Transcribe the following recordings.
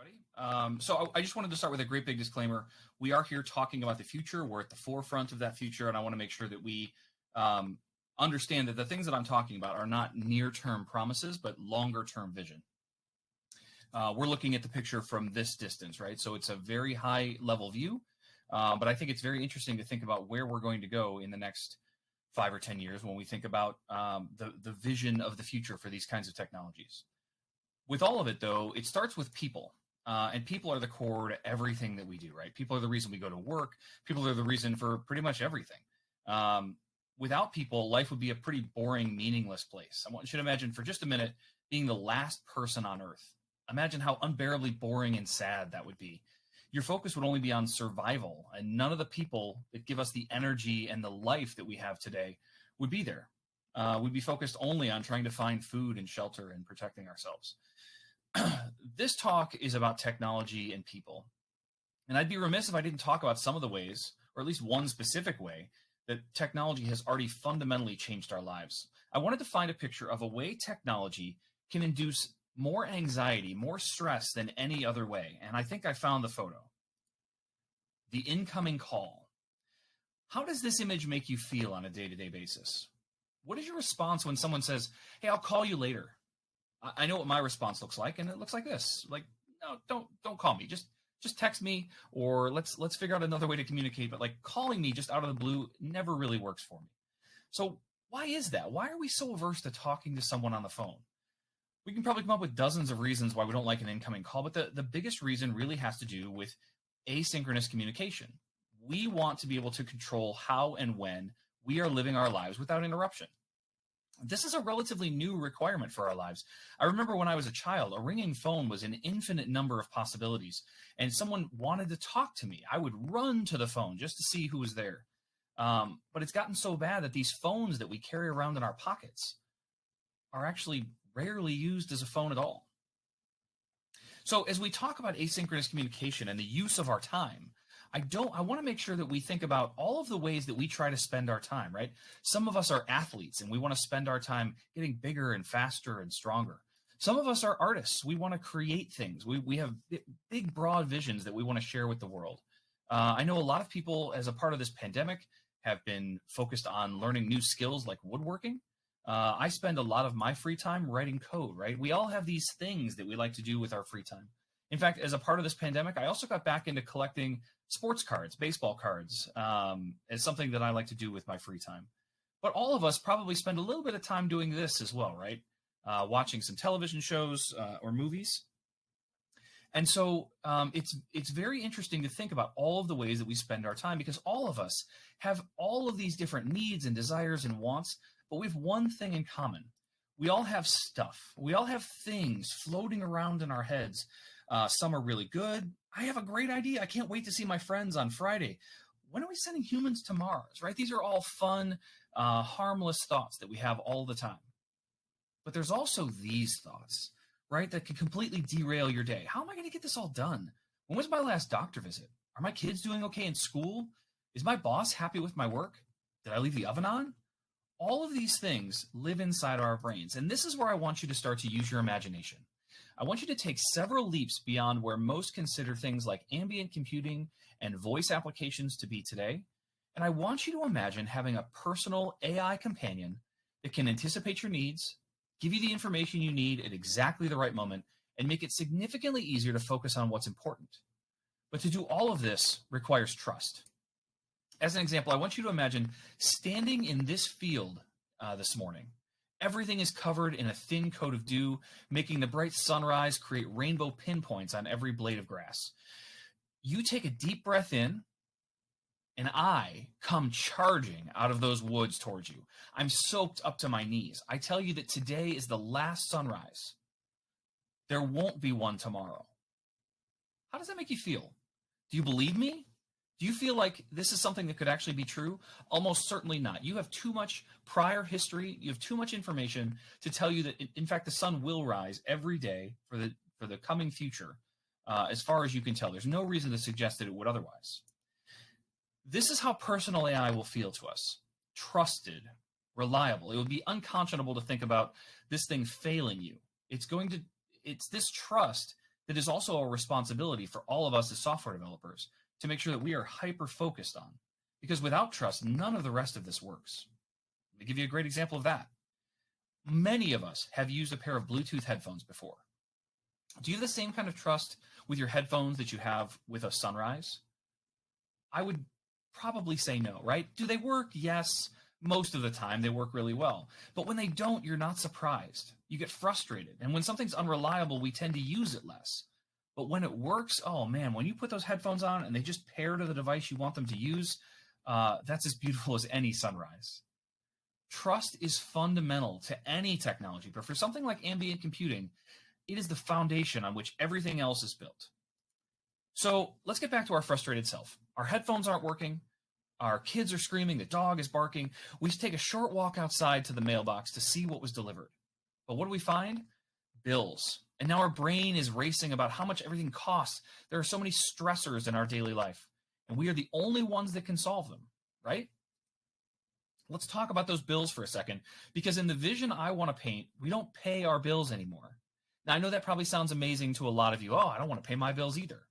everybody. So I just wanted to start with a great big disclaimer. We are here talking about the future. We're at the forefront of that future, and I want to make sure that we um, understand that the things that I'm talking about are not near-term promises, but longer-term vision. We're looking at the picture from this distance, right? So it's a very high-level view, but I think it's very interesting to think about where we're going to go in the next 5 or 10 years when we think about the vision of the future for these kinds of technologies. With all of it, though, it starts with people. And people are the core to everything that we do, right? People are the reason we go to work. People are the reason for pretty much everything. Without people, life would be a pretty boring, meaningless place. I want you to imagine for just a minute being the last person on Earth. Imagine how unbearably boring and sad that would be. Your focus would only be on survival, and none of the people that give us the energy and the life that we have today would be there. We'd be focused only on trying to find food and shelter and protecting ourselves. This talk is about technology and people. And I'd be remiss if I didn't talk about some of the ways, or at least one specific way, that technology has already fundamentally changed our lives. I wanted to find a picture of a way technology can induce more anxiety, more stress than any other way. And I think I found the photo. The incoming call. How does this image make you feel on a day-to-day basis? What is your response when someone says, "Hey, I'll call you later"? I know what my response looks like, and it looks like this. Like, no, don't call me. Just text me, or let's figure out another way to communicate. But like calling me just out of the blue never really works for me. So why is that? Why are we so averse to talking to someone on the phone? We can probably come up with dozens of reasons why we don't like an incoming call, but the biggest reason really has to do with asynchronous communication. We want to be able to control how and when we are living our lives without interruption. This is a relatively new requirement for our lives. I remember when I was a child, a ringing phone was an infinite number of possibilities, and someone wanted to talk to me. I would run to the phone just to see who was there. But it's gotten so bad that these phones that we carry around in our pockets are actually rarely used as a phone at all. So as we talk about asynchronous communication and the use of our time, I want to make sure that we think about all of the ways that we try to spend our time, right? Some of us are athletes and we want to spend our time getting bigger and faster and stronger. Some of us are artists. We want to create things. We have big, broad visions that we want to share with the world. I know a lot of people, as a part of this pandemic, have been focused on learning new skills like woodworking. I spend a lot of my free time writing code, right? We all have these things that we like to do with our free time. In fact, as a part of this pandemic, I also got back into collecting sports cards, baseball cards, as something that I like to do with my free time. But all of us probably spend a little bit of time doing this as well, right? Watching some television shows or movies. And so it's very interesting to think about all of the ways that we spend our time, because all of us have all of these different needs and desires and wants, but we have one thing in common. We all have stuff. We all have things floating around in our heads. Some are really good. I have a great idea. I can't wait to see my friends on Friday. When are we sending humans to Mars, right? These are all fun, harmless thoughts that we have all the time. But there's also these thoughts, right, that can completely derail your day. How am I going to get this all done? When was my last doctor visit? Are my kids doing okay in school? Is my boss happy with my work? Did I leave the oven on? All of these things live inside our brains. And this is where I want you to start to use your imagination. I want you to take several leaps beyond where most consider things like ambient computing and voice applications to be today. And I want you to imagine having a personal AI companion that can anticipate your needs, give you the information you need at exactly the right moment, and make it significantly easier to focus on what's important. But to do all of this requires trust. As an example, I want you to imagine standing in this field this morning. Everything is covered in a thin coat of dew, making the bright sunrise create rainbow pinpoints on every blade of grass. You take a deep breath in, and I come charging out of those woods towards you. I'm soaked up to my knees. I tell you that today is the last sunrise. There won't be one tomorrow. How does that make you feel? Do you believe me? Do you feel like this is something that could actually be true? Almost certainly not. You have too much prior history. You have too much information to tell you that, in fact, the sun will rise every day for the coming future, as far as you can tell. There's no reason to suggest that it would otherwise. This is how personal AI will feel to us. Trusted, reliable. It would be unconscionable to think about this thing failing you. It's this trust that is also a responsibility for all of us as software developers to make sure that we are hyper focused on. Because without trust, none of the rest of this works. Let me give you a great example of that. Many of us have used a pair of Bluetooth headphones before. Do you have the same kind of trust with your headphones that you have with a Sunrise? I would probably say no, right? Do they work? Yes. Most of the time, they work really well. But when they don't, you're not surprised. You get frustrated. And when something's unreliable, we tend to use it less. But when it works, oh man, when you put those headphones on and they just pair to the device you want them to use, that's as beautiful as any sunrise. Trust is fundamental to any technology, but for something like ambient computing, it is the foundation on which everything else is built. So let's get back to our frustrated self. Our headphones aren't working. Our kids are screaming. The dog is barking. We just take a short walk outside to the mailbox to see what was delivered. But what do we find? Bills. And now our brain is racing about how much everything costs. There are so many stressors in our daily life, and we are the only ones that can solve them, right? Let's talk about those bills for a second, because in the vision I want to paint, we don't pay our bills anymore. Now, I know that probably sounds amazing to a lot of you. Oh, I don't want to pay my bills either.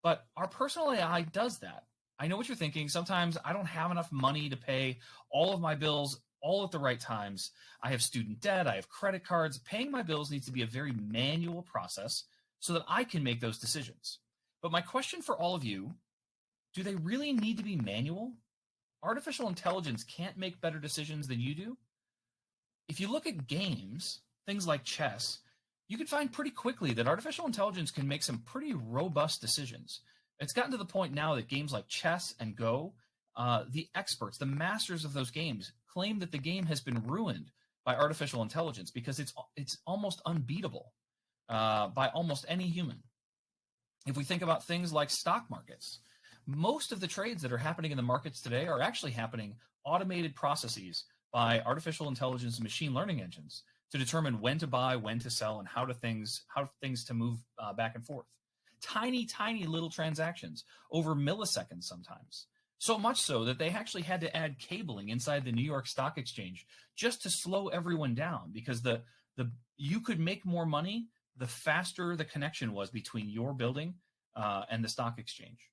But our personal AI does that. I know what you're thinking. Sometimes I don't have enough money to pay all of my bills all at the right times. I have student debt. I have credit cards. Paying my bills needs to be a very manual process so that I can make those decisions. But my question for all of you, do they really need to be manual? Artificial intelligence can't make better decisions than you do. If you look at games, things like chess, you can find pretty quickly that artificial intelligence can make some pretty robust decisions. It's gotten to the point now that games like chess and Go, the experts, the masters of those games, claim that the game has been ruined by artificial intelligence because it's almost unbeatable by almost any human. If we think about things like stock markets, most of the trades that are happening in the markets today are actually happening automated processes by artificial intelligence and machine learning engines to determine when to buy, when to sell, and how things to move back and forth. Tiny, tiny little transactions over milliseconds sometimes. So much so that they actually had to add cabling inside the New York Stock Exchange just to slow everyone down, because you could make more money the faster the connection was between your building and the stock exchange.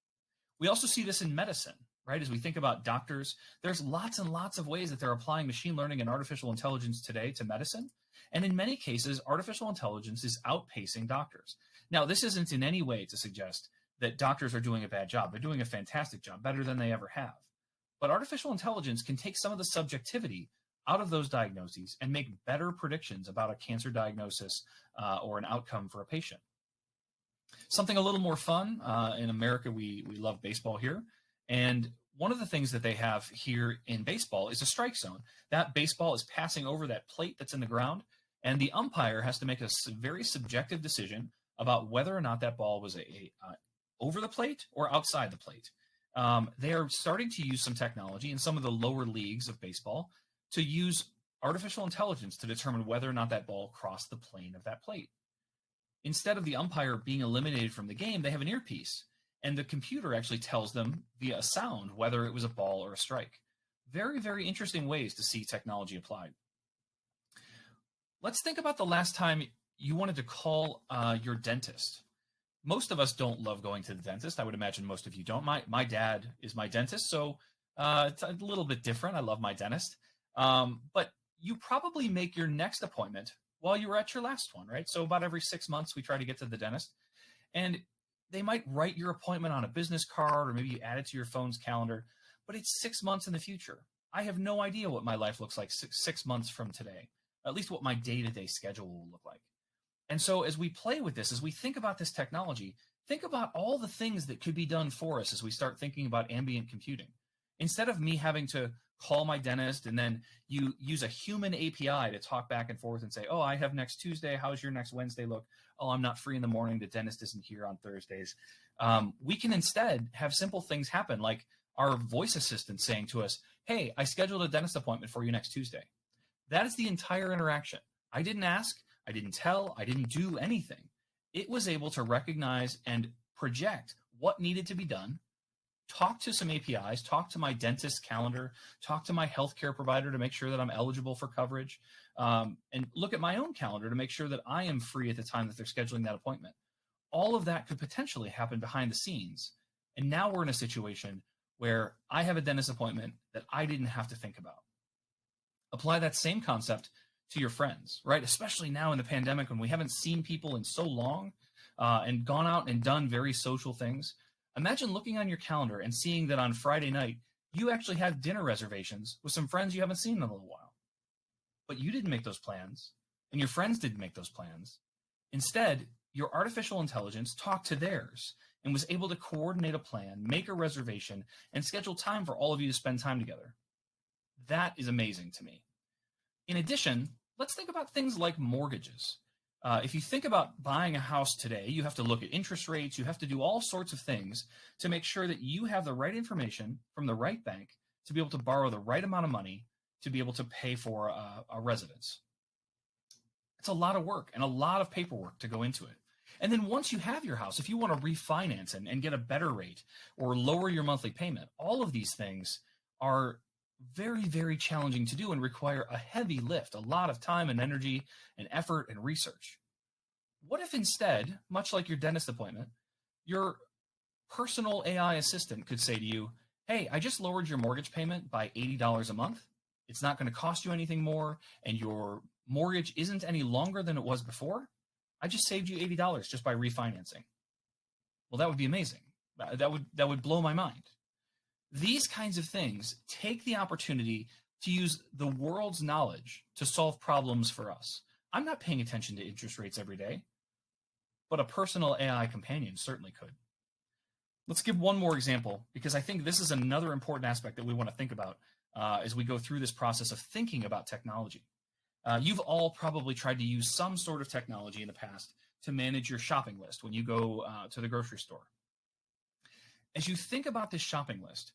We also see this in medicine, right? As we think about doctors, there's lots and lots of ways that they're applying machine learning and artificial intelligence today to medicine. And in many cases, artificial intelligence is outpacing doctors. Now, this isn't in any way to suggest that doctors are doing a bad job. They're doing a fantastic job, better than they ever have. But artificial intelligence can take some of the subjectivity out of those diagnoses and make better predictions about a cancer diagnosis or an outcome for a patient. Something a little more fun, in America, we love baseball here. And one of the things that they have here in baseball is a strike zone. That baseball is passing over that plate that's in the ground, and the umpire has to make a very subjective decision about whether or not that ball was over the plate or outside the plate. They are starting to use some technology in some of the lower leagues of baseball to use artificial intelligence to determine whether or not that ball crossed the plane of that plate. Instead of the umpire being eliminated from the game, they have an earpiece, and the computer actually tells them via a sound whether it was a ball or a strike. Very, very interesting ways to see technology applied. Let's think about the last time you wanted to call your dentist. Most of us don't love going to the dentist. I would imagine most of you don't. My dad is my dentist, so it's a little bit different. I love my dentist. But you probably make your next appointment while you were at your last one, right? So about every 6 months, we try to get to the dentist. And they might write your appointment on a business card, or maybe you add it to your phone's calendar, but it's 6 months in the future. I have no idea what my life looks like six months from today, at least what my day-to-day schedule will look like. And so as we play with this, as we think about this technology, think about all the things that could be done for us as we start thinking about ambient computing. Instead of me having to call my dentist and then you use a human API to talk back and forth and say, oh, I have next Tuesday. How's your next Wednesday look? Oh, I'm not free in the morning. The dentist isn't here on Thursdays. We can instead have simple things happen, like our voice assistant saying to us, hey, I scheduled a dentist appointment for you next Tuesday. That is the entire interaction. I didn't ask, I didn't tell, I didn't do anything. It was able to recognize and project what needed to be done, talk to some APIs, talk to my dentist's calendar, talk to my healthcare provider to make sure that I'm eligible for coverage, and look at my own calendar to make sure that I am free at the time that they're scheduling that appointment. All of that could potentially happen behind the scenes. And now we're in a situation where I have a dentist appointment that I didn't have to think about. Apply that same concept to your friends, right? Especially now in the pandemic when we haven't seen people in so long and gone out and done very social things. Imagine looking on your calendar and seeing that on Friday night, you actually have dinner reservations with some friends you haven't seen in a little while. But you didn't make those plans, and your friends didn't make those plans. Instead, your artificial intelligence talked to theirs and was able to coordinate a plan, make a reservation, and schedule time for all of you to spend time together. That is amazing to me. In addition, let's think about things like mortgages. If you think about buying a house today, you have to look at interest rates, you have to do all sorts of things to make sure that you have the right information from the right bank to be able to borrow the right amount of money to be able to pay for a residence. It's a lot of work and a lot of paperwork to go into it. And then once you have your house, if you want to refinance and get a better rate or lower your monthly payment, all of these things are very, very challenging to do and require a heavy lift, a lot of time and energy and effort and research. What if instead, much like your dentist appointment, your personal AI assistant could say to you, hey, I just lowered your mortgage payment by $80 a month. It's not going to cost you anything more, and your mortgage isn't any longer than it was before. I just saved you $80 just by refinancing. Well, that would be amazing. That would blow my mind. These kinds of things take the opportunity to use the world's knowledge to solve problems for us. I'm not paying attention to interest rates every day, but a personal AI companion certainly could. Let's give one more example, because I think this is another important aspect that we want to think about as we go through this process of thinking about technology. You've all probably tried to use some sort of technology in the past to manage your shopping list when you go to the grocery store. As you think about this shopping list,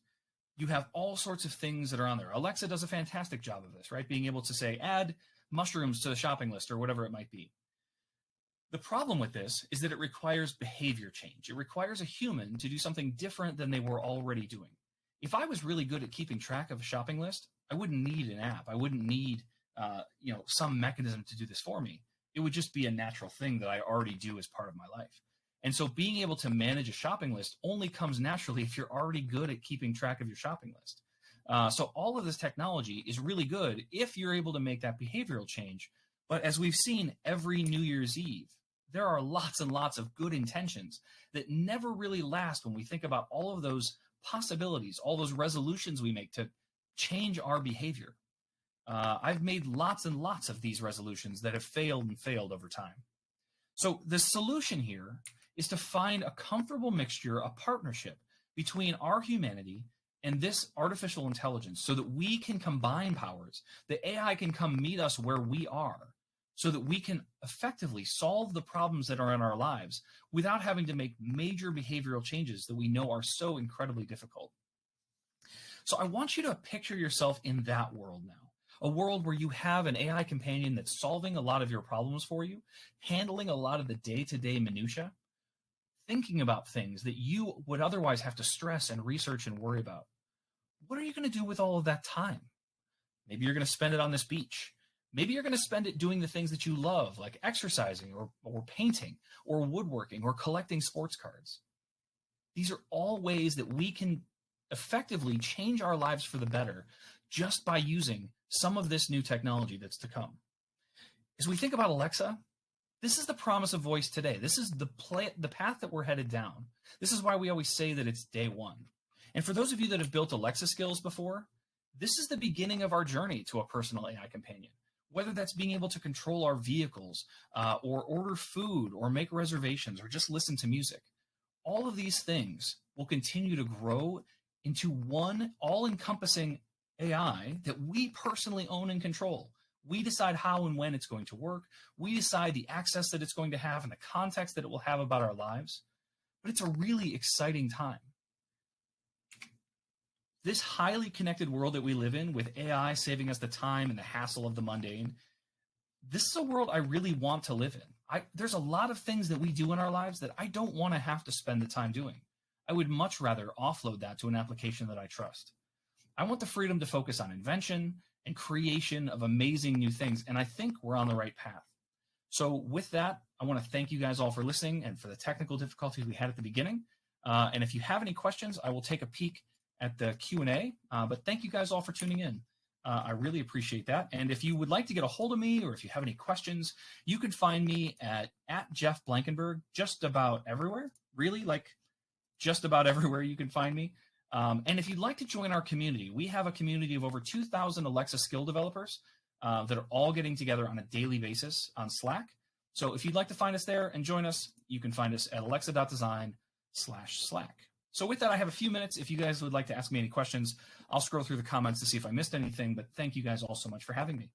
you have all sorts of things that are on there. Alexa does a fantastic job of this, right? Being able to say, add mushrooms to the shopping list or whatever it might be. The problem with this is that it requires behavior change. It requires a human to do something different than they were already doing. If I was really good at keeping track of a shopping list, I wouldn't need an app. I wouldn't need some mechanism to do this for me. It would just be a natural thing that I already do as part of my life. And so being able to manage a shopping list only comes naturally if you're already good at keeping track of your shopping list. So all of this technology is really good if you're able to make that behavioral change. But as we've seen every New Year's Eve, there are lots and lots of good intentions that never really last when we think about all of those possibilities, all those resolutions we make to change our behavior. I've made lots and lots of these resolutions that have failed and failed over time. So the solution here is to find a comfortable mixture, a partnership between our humanity and this artificial intelligence so that we can combine powers, that AI can come meet us where we are, so that we can effectively solve the problems that are in our lives without having to make major behavioral changes that we know are so incredibly difficult. So I want you to picture yourself in that world now. A world where you have an AI companion that's solving a lot of your problems for you, handling a lot of the day-to-day minutia, thinking about things that you would otherwise have to stress and research and worry about. What are you going to do with all of that time? Maybe you're going to spend it on this beach. Maybe you're going to spend it doing the things that you love, like exercising or painting or woodworking or collecting sports cards. These are all ways that we can effectively change our lives for the better just by using some of this new technology that's to come. As we think about Alexa, this is the promise of voice today. This is the path that we're headed down. This is why we always say that it's day one. And for those of you that have built Alexa skills before, this is the beginning of our journey to a personal AI companion. Whether that's being able to control our vehicles or order food or make reservations or just listen to music. All of these things will continue to grow into one all-encompassing AI that we personally own and control. We decide how and when it's going to work. We decide the access that it's going to have and the context that it will have about our lives. But it's a really exciting time. This highly connected world that we live in, with AI saving us the time and the hassle of the mundane, this is a world I really want to live in. There's a lot of things that we do in our lives that I don't want to have to spend the time doing. I would much rather offload that to an application that I trust. I want the freedom to focus on invention and creation of amazing new things, and I think we're on the right path. So with that, I want to thank you guys all for listening and for the technical difficulties we had at the beginning. And if you have any questions, I will take a peek at the Q&A. But thank you guys all for tuning in. I really appreciate that. And if you would like to get a hold of me, or if you have any questions, you can find me at Jeff Blankenberg just about everywhere. Really, like just about everywhere you can find me. And if you'd like to join our community, we have a community of over 2,000 Alexa skill developers that are all getting together on a daily basis on Slack. So if you'd like to find us there and join us, you can find us at alexa.design/Slack. So with that, I have a few minutes. If you guys would like to ask me any questions, I'll scroll through the comments to see if I missed anything, but thank you guys all so much for having me.